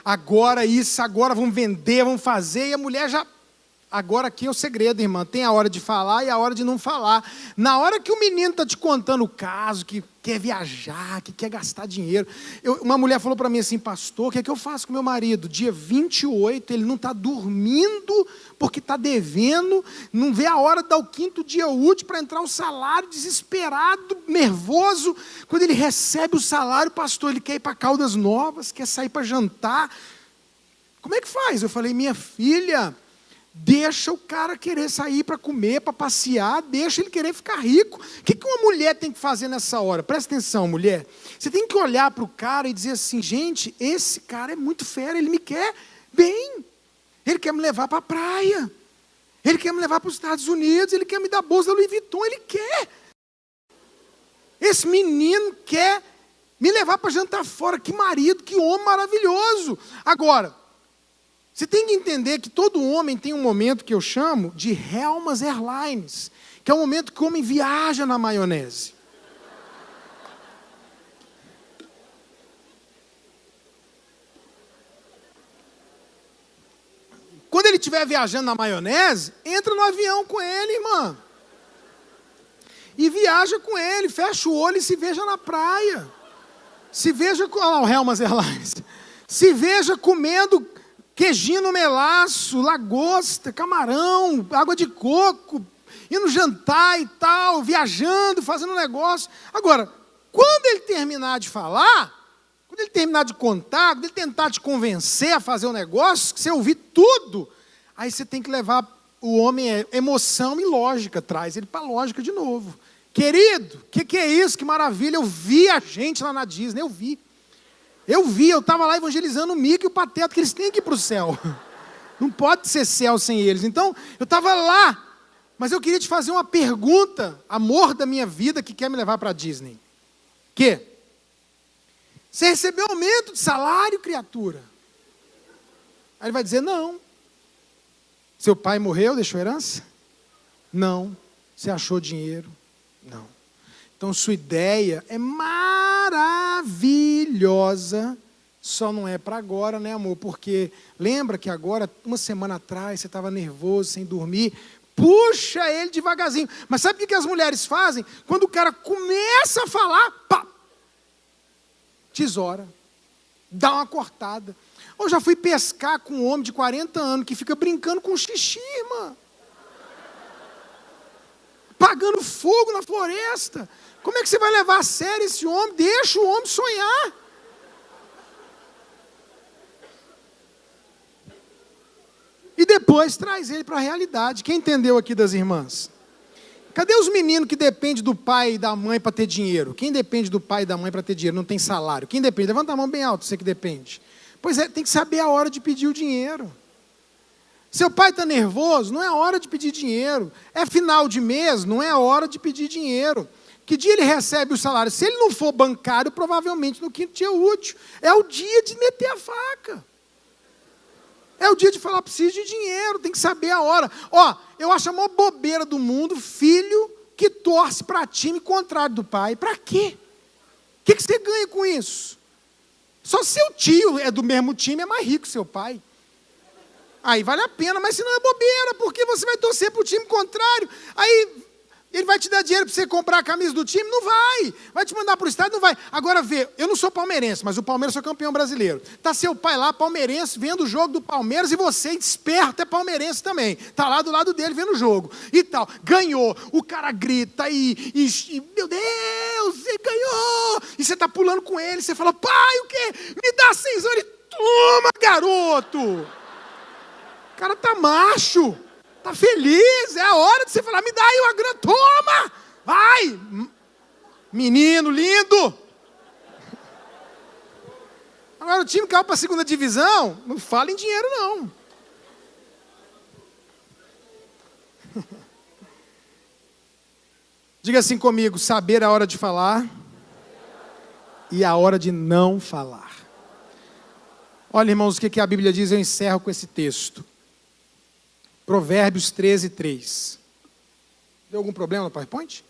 Agora isso, agora vamos vender, vamos fazer, e a mulher já... Agora aqui é o segredo, irmã. Tem a hora de falar e a hora de não falar. Na hora que o menino está te contando o caso, que quer viajar, que quer gastar dinheiro. Uma mulher falou para mim assim, pastor, o que é que eu faço com meu marido? Dia 28, ele não está dormindo porque está devendo, não vê a hora de dar o 5º dia útil para entrar o salário, desesperado, nervoso. Quando ele recebe o salário, pastor, ele quer ir para Caldas Novas, quer sair para jantar. Como é que faz? Eu falei, minha filha... Deixa o cara querer sair para comer, para passear, deixa ele querer ficar rico. O que uma mulher tem que fazer nessa hora? Presta atenção, mulher. Você tem que olhar para o cara e dizer assim, gente, esse cara é muito fera, ele me quer bem. Ele quer me levar para a praia. Ele quer me levar para os Estados Unidos, ele quer me dar bolsa da Louis Vuitton, ele quer. Esse menino quer me levar para jantar fora. Que marido, que homem maravilhoso. Agora, você tem que entender que todo homem tem um momento que eu chamo de Helmas Airlines, que é o momento que o homem viaja na maionese. Quando ele estiver viajando na maionese, entra no avião com ele, irmã. E viaja com ele, fecha o olho e se veja na praia. Se veja, olha lá o Helmas Airlines. Se veja comendo queijinho no melaço, lagosta, camarão, água de coco, indo jantar e tal, viajando, fazendo negócio. Agora, quando ele terminar de falar, quando ele terminar de contar, quando ele tentar te convencer a fazer o negócio, que você ouvir tudo, aí você tem que levar o homem, emoção e lógica, traz ele para a lógica de novo. Querido, o que é isso? Que maravilha, eu vi a gente lá na Disney, eu estava lá evangelizando o Mickey e o Pateta, que eles têm que ir para o céu. Não pode ser céu sem eles. Então, eu estava lá, mas eu queria te fazer uma pergunta, amor da minha vida, que quer me levar para a Disney. Que? Você recebeu aumento de salário, criatura? Aí ele vai dizer, não. Seu pai morreu, deixou herança? Não. Você achou dinheiro? Não. Então, sua ideia é maravilhosa, só não é para agora, né, amor? Porque lembra que agora, uma semana atrás, você estava nervoso, sem dormir. Puxa ele devagarzinho. Mas sabe o que as mulheres fazem? Quando o cara começa a falar, pá, tesoura, dá uma cortada. Eu já fui pescar com um homem de 40 anos que fica brincando com xixi, irmã. Pagando fogo na floresta. Como é que você vai levar a sério esse homem? Deixa o homem sonhar. E depois traz ele para a realidade. Quem entendeu aqui das irmãs? Cadê os meninos que dependem do pai e da mãe para ter dinheiro? Quem depende do pai e da mãe para ter dinheiro? Não tem salário. Quem depende? Levanta a mão bem alto, você que depende. Pois é, tem que saber a hora de pedir o dinheiro. Seu pai está nervoso, não é hora de pedir dinheiro. É final de mês, não é hora de pedir dinheiro. Que dia ele recebe o salário? Se ele não for bancário, provavelmente no quinto dia útil. É o dia de meter a faca. É o dia de falar, preciso de dinheiro, tem que saber a hora. Ó, eu acho a maior bobeira do mundo, filho que torce para time contrário do pai. Para quê? O que você ganha com isso? Só seu tio é do mesmo time, é mais rico que seu pai. Aí vale a pena, mas se não é bobeira, porque você vai torcer para o time contrário. Aí ele vai te dar dinheiro para você comprar a camisa do time? Não vai. Vai te mandar para o estádio? Não vai. Agora vê, eu não sou palmeirense, mas o Palmeiras é campeão brasileiro. Está seu pai lá, palmeirense, vendo o jogo do Palmeiras, e você, esperto, é palmeirense também. Está lá do lado dele vendo o jogo. E tal. Ganhou. O cara grita e meu Deus, ele ganhou. E você está pulando com ele, você fala, pai, o quê? Me dá 6 horas. Toma, garoto. O cara tá macho. Está feliz, é a hora de você falar, me dá aí uma grana, toma, vai, menino lindo. Agora o time caiu para a segunda divisão, não fala em dinheiro não. Diga assim comigo, saber a hora de falar e a hora de não falar. Olha, irmãos, o que a Bíblia diz, eu encerro com esse texto. Provérbios 13, 3. Deu algum problema no PowerPoint?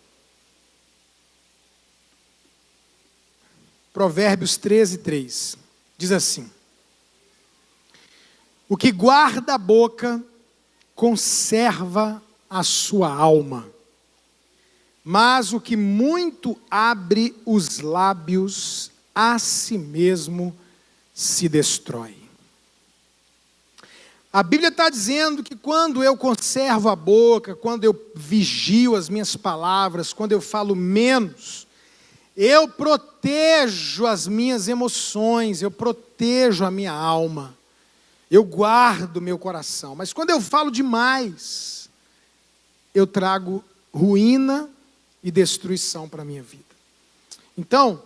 Provérbios 13, 3. Diz assim: o que guarda a boca, conserva a sua alma. Mas o que muito abre os lábios, a si mesmo se destrói. A Bíblia está dizendo que quando eu conservo a boca, quando eu vigio as minhas palavras, quando eu falo menos, eu protejo as minhas emoções, eu protejo a minha alma. eu guardo meu coração. Mas quando eu falo demais, eu trago ruína e destruição para a minha vida. Então,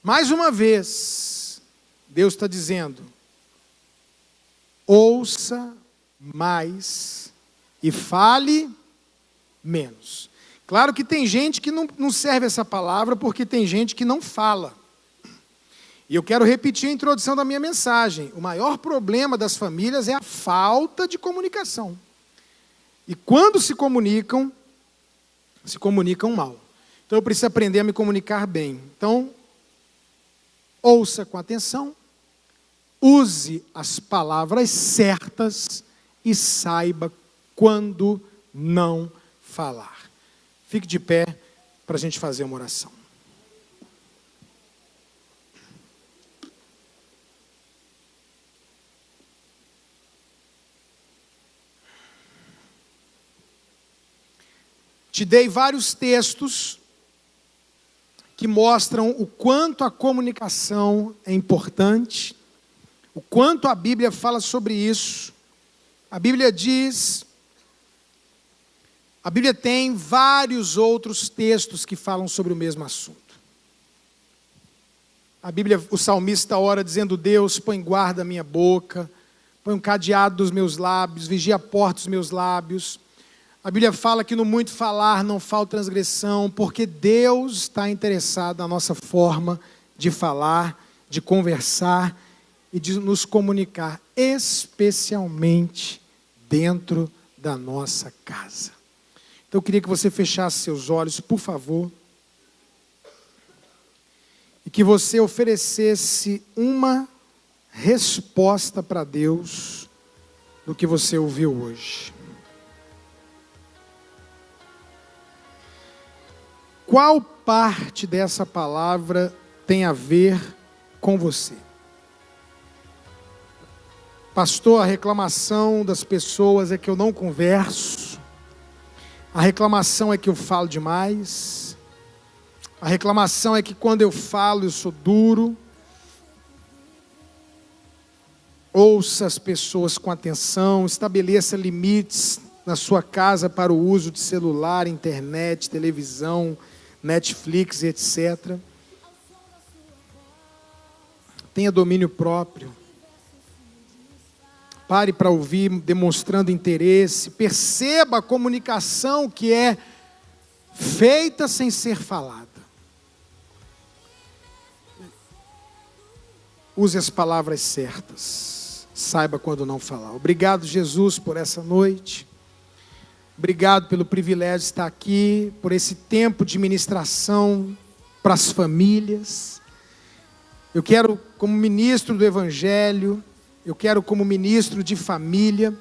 mais uma vez, Deus está dizendo: ouça mais e fale menos. Claro que tem gente que não serve essa palavra, porque tem gente que não fala. E eu quero repetir a introdução da minha mensagem. O maior problema das famílias é a falta de comunicação. E quando se comunicam mal. Então eu preciso aprender a me comunicar bem. Então, ouça com atenção, use as palavras certas e saiba quando não falar. Fique de pé para a gente fazer uma oração. Te dei vários textos que mostram o quanto a comunicação é importante, o quanto a Bíblia fala sobre isso. A Bíblia tem vários outros textos que falam sobre o mesmo assunto. O salmista ora dizendo: Deus, põe guarda a minha boca, põe um cadeado dos meus lábios, vigia a porta dos meus lábios. A Bíblia fala que no muito falar não falta transgressão, porque Deus está interessado na nossa forma de falar, de conversar e de nos comunicar, especialmente dentro da nossa casa. Então eu queria que você fechasse seus olhos, por favor, e que você oferecesse uma resposta para Deus do que você ouviu hoje. Qual parte dessa palavra tem a ver com você? Pastor, a reclamação das pessoas é que eu não converso. A reclamação é que eu falo demais. A reclamação é que quando eu falo eu sou duro. Ouça as pessoas com atenção, estabeleça limites na sua casa para o uso de celular, internet, televisão, Netflix, etc. Tenha domínio próprio. Pare para ouvir, demonstrando interesse. Perceba a comunicação que é feita sem ser falada. Use as palavras certas. Saiba quando não falar. Obrigado, Jesus, por essa noite. Obrigado pelo privilégio de estar aqui, por esse tempo de ministração para as famílias. Eu quero, como ministro do Evangelho, eu quero, como ministro de família,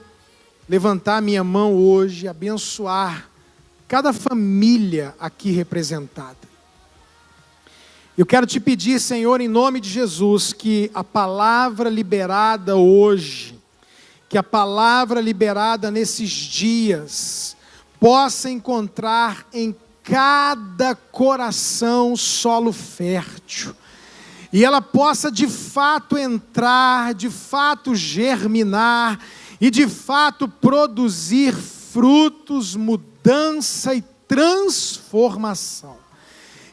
levantar minha mão hoje, abençoar cada família aqui representada. Eu quero te pedir, Senhor, em nome de Jesus, que a palavra liberada hoje, que a palavra liberada nesses dias, possa encontrar em cada coração solo fértil, e ela possa de fato entrar, de fato germinar, e de fato produzir frutos, mudança e transformação.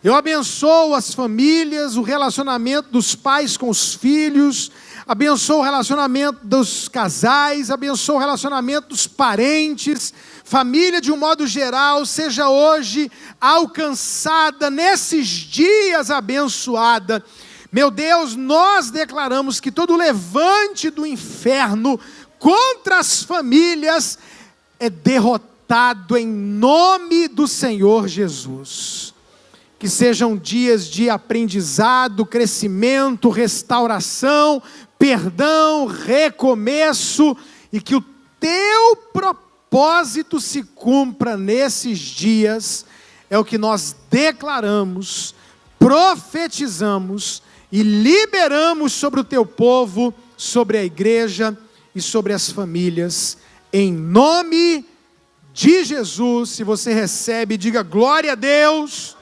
Eu abençoo as famílias, o relacionamento dos pais com os filhos, abençoo o relacionamento dos casais, abençoo o relacionamento dos parentes, família de um modo geral, seja hoje alcançada, nesses dias abençoada. Meu Deus, nós declaramos que todo levante do inferno contra as famílias é derrotado em nome do Senhor Jesus. Que sejam dias de aprendizado, crescimento, restauração, perdão, recomeço, e que o teu propósito se cumpra nesses dias, é o que nós declaramos, profetizamos e liberamos sobre o teu povo, sobre a igreja e sobre as famílias, em nome de Jesus. Se você recebe, diga glória a Deus.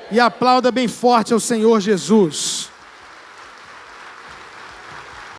E aplauda bem forte ao Senhor Jesus.